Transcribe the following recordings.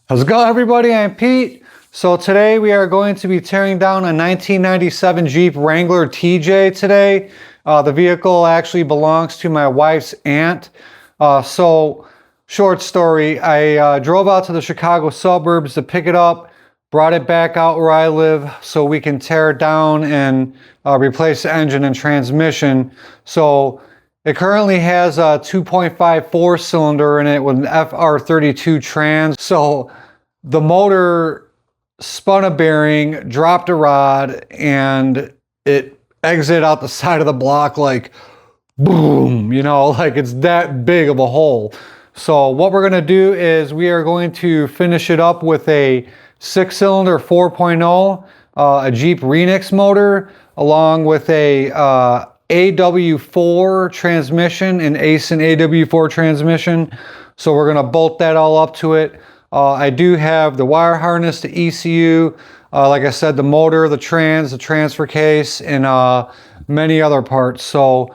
How's it going, everybody? I'm Pete. So today we are going to be tearing down a 1997 Jeep Wrangler TJ today. The vehicle actually belongs to my wife's aunt. Short story, I drove out to the Chicago suburbs to pick it up, brought it back out where I live so we can tear it down and replace the engine and transmission. So it currently has a 2.5 4-cylinder in it with an FR32 trans. So the motor spun a bearing, dropped a rod, and it exited out the side of the block like boom, you know, like it's that big of a hole. So what we're going to do is we are going to finish it up with a 6-cylinder 4.0, a Jeep Renix motor, along with a AW4 transmission, an Aisin AW4 transmission. So we're going to bolt that all up to it. I do have the wire harness, the ECU, like I said, the motor, the transfer case, and many other parts. So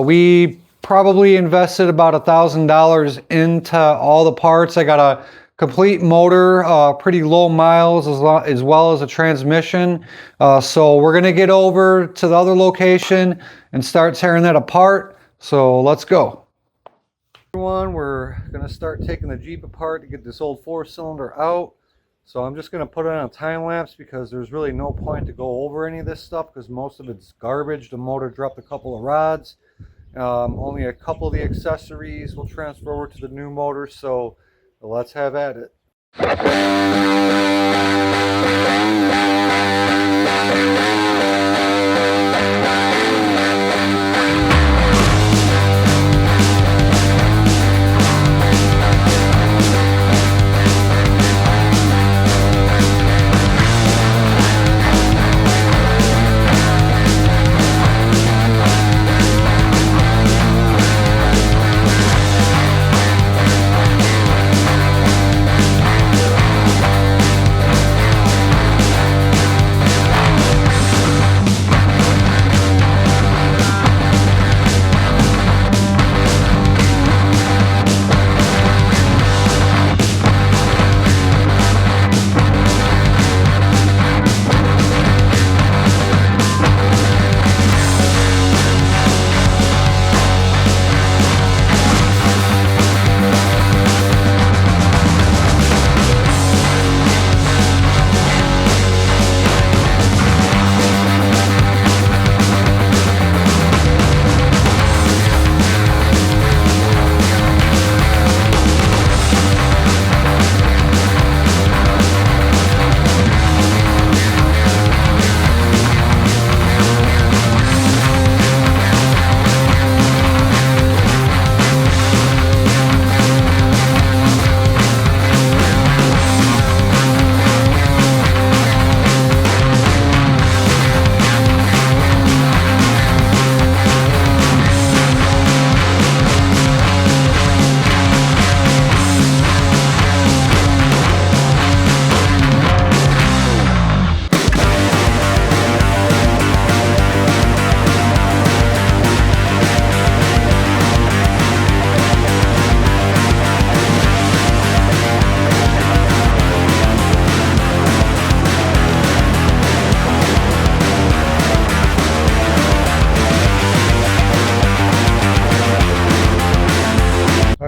we probably invested about $1,000 into all the parts. I got a complete motor, pretty low miles, as well as a transmission. So we're going to get over to the other location and start tearing that apart. So let's go. Everyone, we're going to start taking the Jeep apart to get this old 4-cylinder out. So I'm just going to put it on a time lapse because there's really no point to go over any of this stuff because most of it's garbage. The motor dropped a couple of rods. Only a couple of the accessories will transfer over to the new motor. So let's have at it.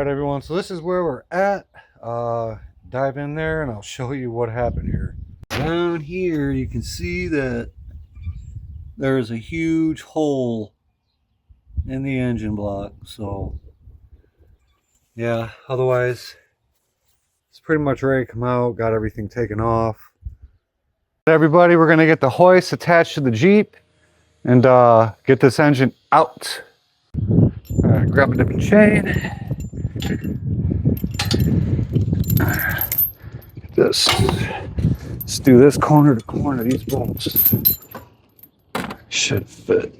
Everyone, so this is where we're at. Dive in there and I'll show you what happened here. Down here you can see that there's a huge hole in the engine block. So yeah, otherwise it's pretty much ready to come out. Got everything taken off. Everybody, we're gonna get the hoist attached to the Jeep and get this engine out. All right, grab a different chain. Let's do this corner to corner. These bolts should fit.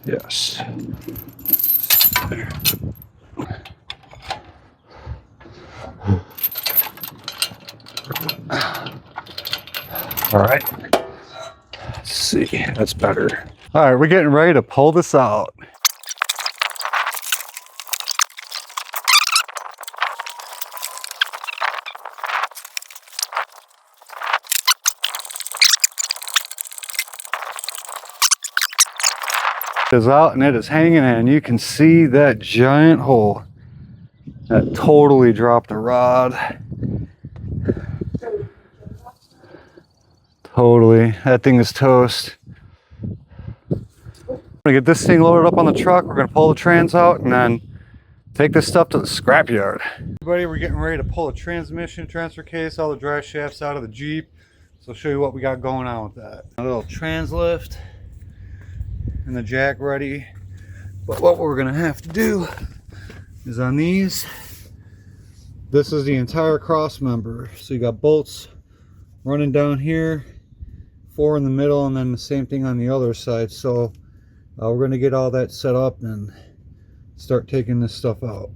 Yes. There. All right. Let's see. That's better. All right, we're getting ready to pull this out. It is out and it is hanging, and you can see that giant hole that totally dropped the rod. Totally, that thing is toast. We're gonna get this thing loaded up on the truck. We're gonna pull the trans out and then take this stuff to the scrapyard. Everybody, we're getting ready to pull a transmission, transfer case, all the drive shafts out of the Jeep. So I'll show you what we got going on with that. A little trans lift and the jack ready. But what we're gonna have to do is on these, this is the entire cross member. So you got bolts running down here, 4 in the middle, and then the same thing on the other side. So we're gonna get all that set up and start taking this stuff out.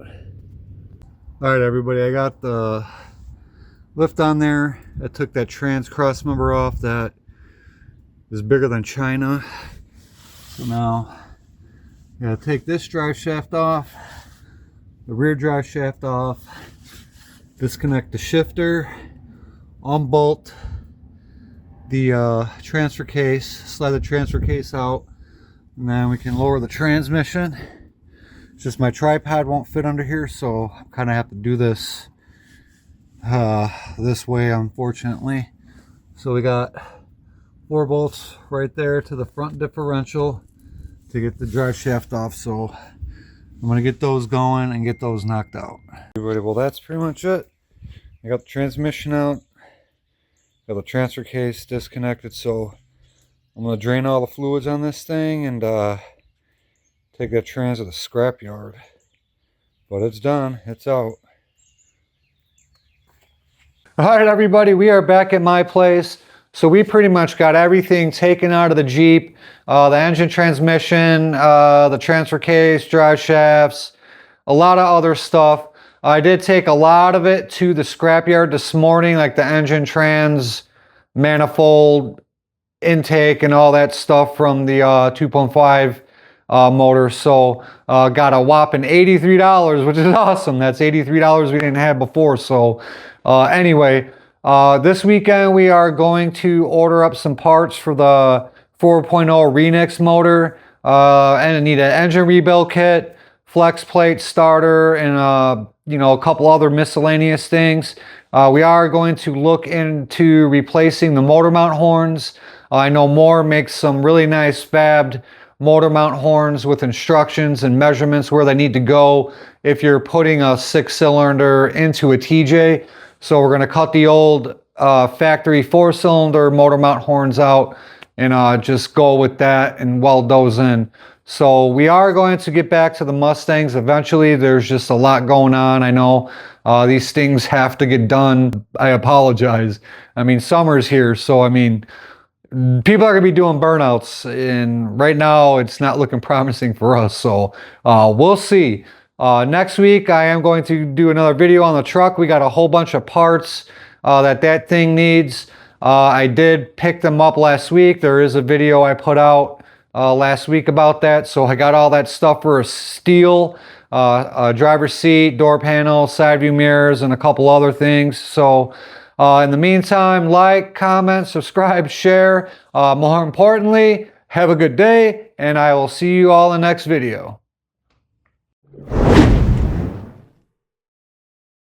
All right, everybody, I got the lift on there. I took that trans cross member off that is bigger than China. So now I gotta take this drive shaft off, the rear drive shaft off, disconnect the shifter, unbolt the transfer case, slide the transfer case out, and then we can lower the transmission. It's just my tripod won't fit under here, so I kind of have to do this this way, unfortunately. So we got 4 bolts right there to the front differential to get the drive shaft off. So I'm gonna get those going and get those knocked out. Everybody, well, that's pretty much it. I got the transmission out, got the transfer case disconnected, so I'm gonna drain all the fluids on this thing and take that trans to the scrapyard. But it's done, it's out. All right, everybody, we are back at my place. So we pretty much got everything taken out of the Jeep, the engine, transmission, the transfer case, drive shafts, a lot of other stuff. I did take a lot of it to the scrapyard this morning, like the engine, trans, manifold, intake, and all that stuff from the 2.5 motor. So got a whopping $83, which is awesome. That's $83 we didn't have before. So anyway, this weekend we are going to order up some parts for the 4.0 Renix motor, and I need an engine rebuild kit, flex plate, starter, and you know, a couple other miscellaneous things. We are going to look into replacing the motor mount horns. I know Moore makes some really nice fabbed motor mount horns with instructions and measurements where they need to go if you're putting a 6-cylinder into a TJ. So we're going to cut the old factory 4-cylinder motor mount horns out and just go with that and weld those in. So we are going to get back to the Mustangs eventually. There's just a lot going on. I know these things have to get done. I apologize. I mean, summer's here, so I mean, people are going to be doing burnouts, and right now it's not looking promising for us. So we'll see. Next week, I am going to do another video on the truck. We got a whole bunch of parts that thing needs. I did pick them up last week. There is a video I put out last week about that. So I got all that stuff for a steel, a driver's seat, door panel, side view mirrors, and a couple other things. So in the meantime, like, comment, subscribe, share. More importantly, have a good day, and I will see you all in the next video.